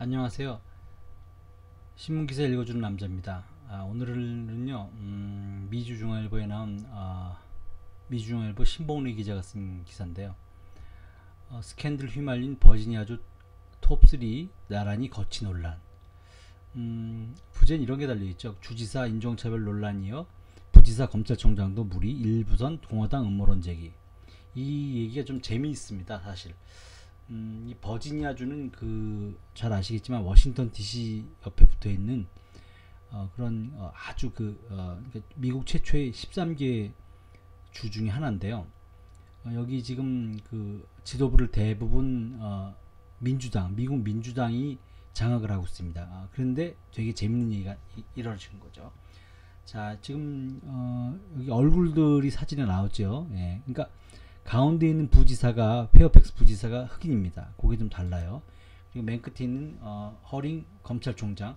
안녕하세요. 신문기사 읽어주는 남자입니다. 오늘은요, 미주중앙일보에 나온 미주중앙일보 신봉래 기자가 쓴 기사인데요. 스캔들 휘말린 버지니아주 톱3 나란히 거치 논란. 부제는 이런 게 달려있죠. 주지사 인종차별 논란이요. 부지사 검찰총장도 무리 일부선 공화당 음모론 제기. 이 얘기가 좀 재미있습니다, 사실. 이 버지니아주는 잘 아시겠지만 워싱턴 DC 옆에 붙어 있는 그런 아주 그러니까 미국 최초의 13개 주 중에 하나인데요. 여기 지금 그 지도부를 대부분 미국 민주당이 장악을 하고 있습니다. 그런데 되게 재밌는 얘기가 일어나는 거죠. 자, 지금 여기 얼굴들이 사진에 나오죠. 예, 그러니까 가운데 있는 부지사가 페어팩스 부지사가 흑인입니다. 그게 좀 달라요. 그리고 맨 끝에 있는 허링 검찰총장.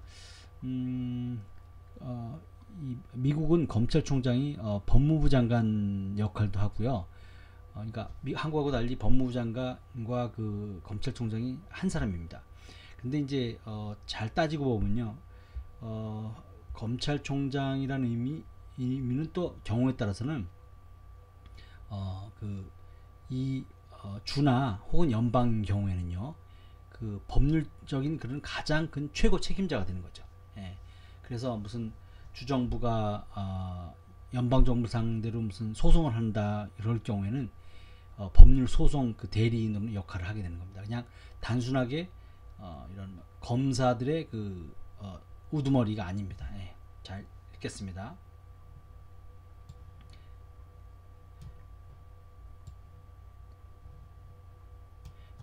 미국은 검찰총장이 법무부 장관 역할도 하고요. 그러니까 한국하고 달리 법무부 장관과 그 검찰총장이 한 사람입니다. 근데 이제 잘 따지고 보면요, 검찰총장이라는 의미는 또 경우에 따라서는 주나 혹은 연방 경우에는요, 그 법률적인 그런 가장 큰 최고 책임자가 되는 거죠. 예. 그래서 무슨 주정부가 연방 정부 상대로 무슨 소송을 한다 이럴 경우에는 법률 소송 그 대리인 역할을 하게 되는 겁니다. 그냥 단순하게 이런 검사들의 우두머리가 아닙니다. 예. 잘 읽겠습니다.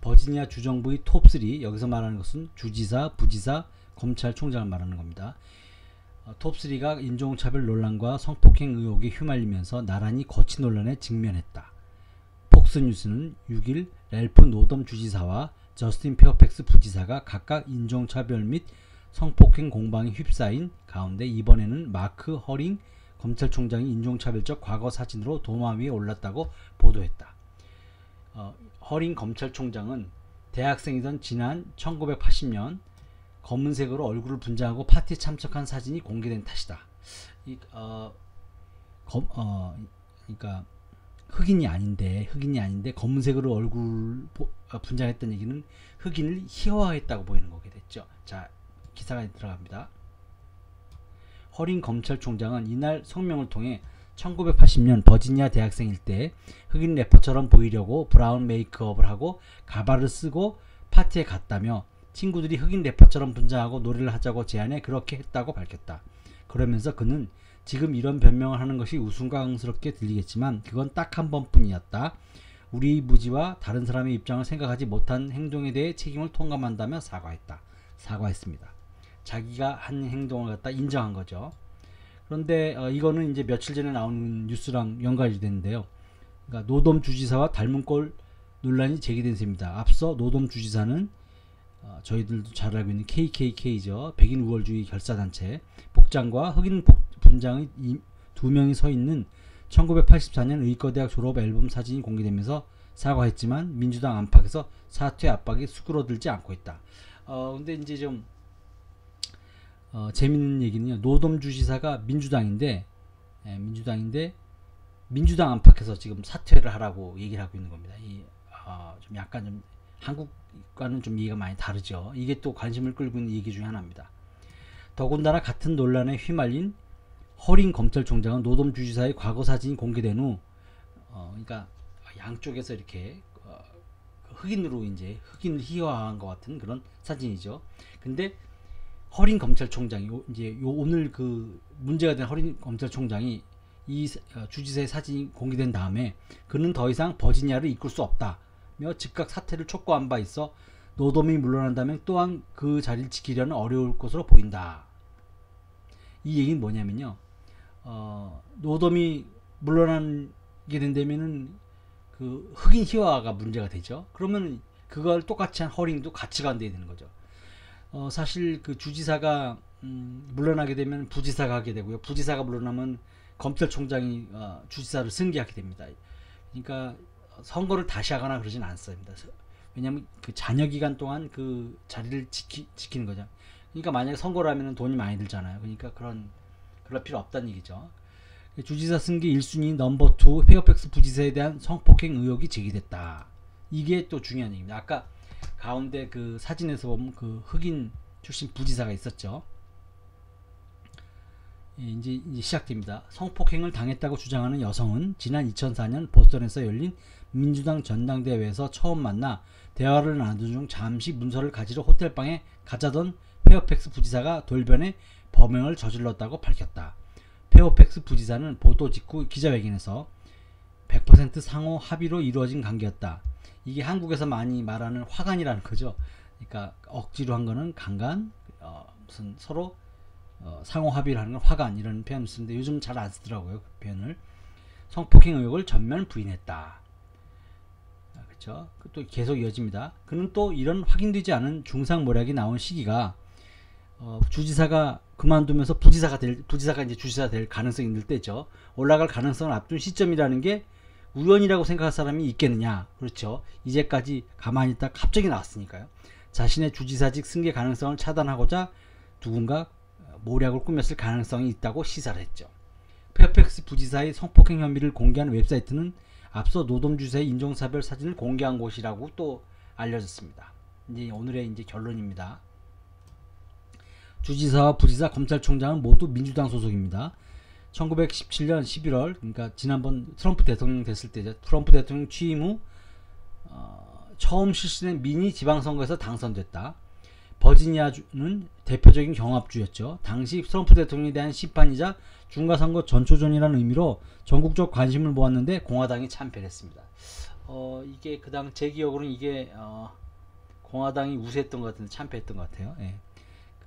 버지니아 주정부의 톱3, 여기서 말하는 것은 주지사, 부지사, 검찰총장을 말하는 겁니다. 톱3가 인종차별 논란과 성폭행 의혹에 휘말리면서 나란히 거친 논란에 직면했다. 폭스뉴스는 6일 랠프 노덤 주지사와 저스틴 페어팩스 부지사가 각각 인종차별 및 성폭행 공방에 휩싸인 가운데 이번에는 마크 허링 검찰총장이 인종차별적 과거 사진으로 도마 위에 올랐다고 보도했다. 허링 검찰총장은 대학생이던 지난 1980년 검은색으로 얼굴을 분장하고 파티에 참석한 사진이 공개된 탓이다. 그러니까 흑인이 아닌데 검은색으로 얼굴 분장했던 얘기는 흑인을 희화화했다고 보이는 거게 됐죠. 자, 기사가 들어갑니다. 허링 검찰총장은 이날 성명을 통해 1980년 버지니아 대학생일 때 흑인 래퍼처럼 보이려고 브라운 메이크업을 하고 가발을 쓰고 파티에 갔다며 친구들이 흑인 래퍼처럼 분장하고 노래를 하자고 제안해 그렇게 했다고 밝혔다. 그러면서 그는 지금 이런 변명을 하는 것이 우스꽝스럽게 들리겠지만 그건 딱 한 번뿐이었다. 우리 부지와 다른 사람의 입장을 생각하지 못한 행동에 대해 책임을 통감한다며 사과했습니다. 자기가 한 행동을 갖다 인정한 거죠. 그런데 이거는 이제 며칠 전에 나온 뉴스랑 연관이 되는데요. 그러니까 노돔 주지사와 닮은 꼴 논란이 제기된 셈입니다. 앞서 노돔 주지사는 저희들도 잘 알고 있는 KKK죠. 백인 우월주의 결사단체 복장과 흑인 분장의 두 명이 서 있는 1984년 의과대학 졸업 앨범 사진이 공개되면서 사과했지만 민주당 안팎에서 사퇴 압박이 수그러들지 않고 있다. 근데 이제 좀 재밌는 얘기는요. 노돔 주지사가 민주당인데 민주당 안팎에서 지금 사퇴를 하라고 얘기를 하고 있는 겁니다. 좀 약간 좀 한국과는 좀 얘기가 많이 다르죠. 이게 또 관심을 끌고 있는 얘기 중에 하나입니다. 더군다나 같은 논란에 휘말린 허링 검찰총장은 노돔 주지사의 과거 사진이 공개된 후 그러니까 양쪽에서 이렇게 흑인으로 이제 흑인을 희화화한 것 같은 그런 사진이죠. 근데 허링 검찰총장이 오늘 문제가 된 허링 검찰총장이 이 주지사의 사진이 공개된 다음에 그는 더 이상 버지니아를 이끌 수 없다며 즉각 사퇴를 촉구한 바 있어 노돔이 물러난다면 또한 그 자리를 지키려는 어려울 것으로 보인다. 이 얘기는 뭐냐면요. 노돔이 물러나게 된다면은 그 흑인 희화가 문제가 되죠. 그러면 그걸 똑같이 한 허링도 같이 간대야 되는 거죠. 사실 그 주지사가 물러나게 되면 부지사가 하게 되고요. 부지사가 물러나면 검찰총장이 주지사를 승계하게 됩니다. 그러니까 선거를 다시 하거나 그러진 않습니다. 왜냐면 그 잔여 기간 동안 그 자리를 지키는 거죠. 그러니까 만약에 선거를 하면 돈이 많이 들잖아요. 그러니까 그럴 필요 없다는 얘기죠. 주지사 승계 1순위 넘버 2 페어팩스 부지사에 대한 성폭행 의혹이 제기됐다. 이게 또 중요한 얘기입니다. 아까 가운데 그 사진에서 보면 그 흑인 출신 부지사가 있었죠. 이제 시작됩니다. 성폭행을 당했다고 주장하는 여성은 지난 2004년 보스턴에서 열린 민주당 전당대회에서 처음 만나 대화를 나누던 중 잠시 문서를 가지러 호텔방에 가자던 페어팩스 부지사가 돌변해 범행을 저질렀다고 밝혔다. 페어팩스 부지사는 보도 직후 기자회견에서 100% 상호 합의로 이루어진 관계였다. 이게 한국에서 많이 말하는 화간이라는 거죠. 그러니까 억지로 한 거는 강간, 무슨 서로 상호 합의를 하는 건 화간 이런 표현을 쓰는데 요즘 잘 안 쓰더라고요. 그 표현을. 성폭행 의혹을 전면 부인했다. 그렇죠. 또 계속 이어집니다. 그는 또 이런 확인되지 않은 중상모략이 나온 시기가 주지사가 그만두면서 부지사가 이제 주지사 될 가능성이 있는 때죠. 올라갈 가능성을 앞둔 시점이라는 게 우연이라고 생각할 사람이 있겠느냐. 그렇죠. 이제까지 가만히 있다 갑자기 나왔으니까요. 자신의 주지사직 승계 가능성을 차단하고자 누군가 모략을 꾸몄을 가능성이 있다고 시사를 했죠. 페어팩스 부지사의 성폭행 혐의를 공개한 웹사이트는 앞서 노돔 주지사의 인종차별 사진을 공개한 곳이라고 또 알려졌습니다. 이제 오늘의 이제 결론입니다. 주지사와 부지사, 검찰총장은 모두 민주당 소속입니다. 1917년 11월, 그러니까 지난번 트럼프 대통령 됐을 때죠. 트럼프 대통령 취임 후 처음 실시된 미니 지방선거에서 당선됐다. 버지니아주는 대표적인 경합주였죠. 당시 트럼프 대통령에 대한 심판이자 중과선거 전초전이라는 의미로 전국적 관심을 모았는데 공화당이 참패를 했습니다. 이게 그 당 제 기억으로는 이게 공화당이 우세했던 것 같은데 참패했던 것 같아요. 예.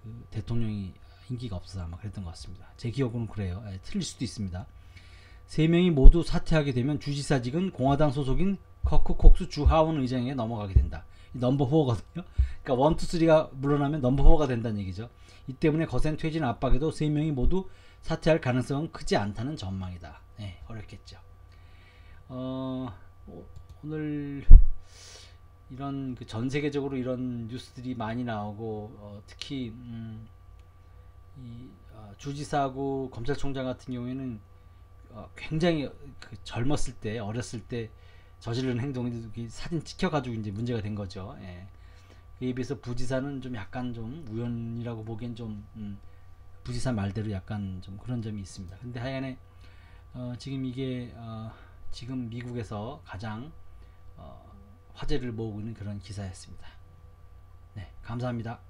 그 대통령이 인기가 없어서 아마 그랬던 것 같습니다. 제 기억으로는 그래요. 예, 틀릴 수도 있습니다. 3명이 모두 사퇴하게 되면 주지사직은 공화당 소속인 커크 콕스 주 하원 의장에게 넘어가게 된다. 넘버 4거든요. 그러니까 1, 2, 3가 물러나면 넘버 4가 된다는 얘기죠. 이 때문에 거센 퇴진 압박에도 3명이 모두 사퇴할 가능성은 크지 않다는 전망이다. 네, 어렵겠죠. 오늘 이런 그 전 세계적으로 이런 뉴스들이 많이 나오고 특히 주지사하고 검찰총장 같은 경우에는 굉장히 그 젊었을 때 어렸을 때 저지른 행동이 사진 찍혀가지고 이제 문제가 된 거죠. 예. 그에 비해서 부지사는 좀 약간 좀 우연이라고 보기엔 좀 부지사 말대로 약간 좀 그런 점이 있습니다. 근데 하여간에 지금 이게 지금 미국에서 가장 화제를 모으고 있는 그런 기사였습니다. 네, 감사합니다.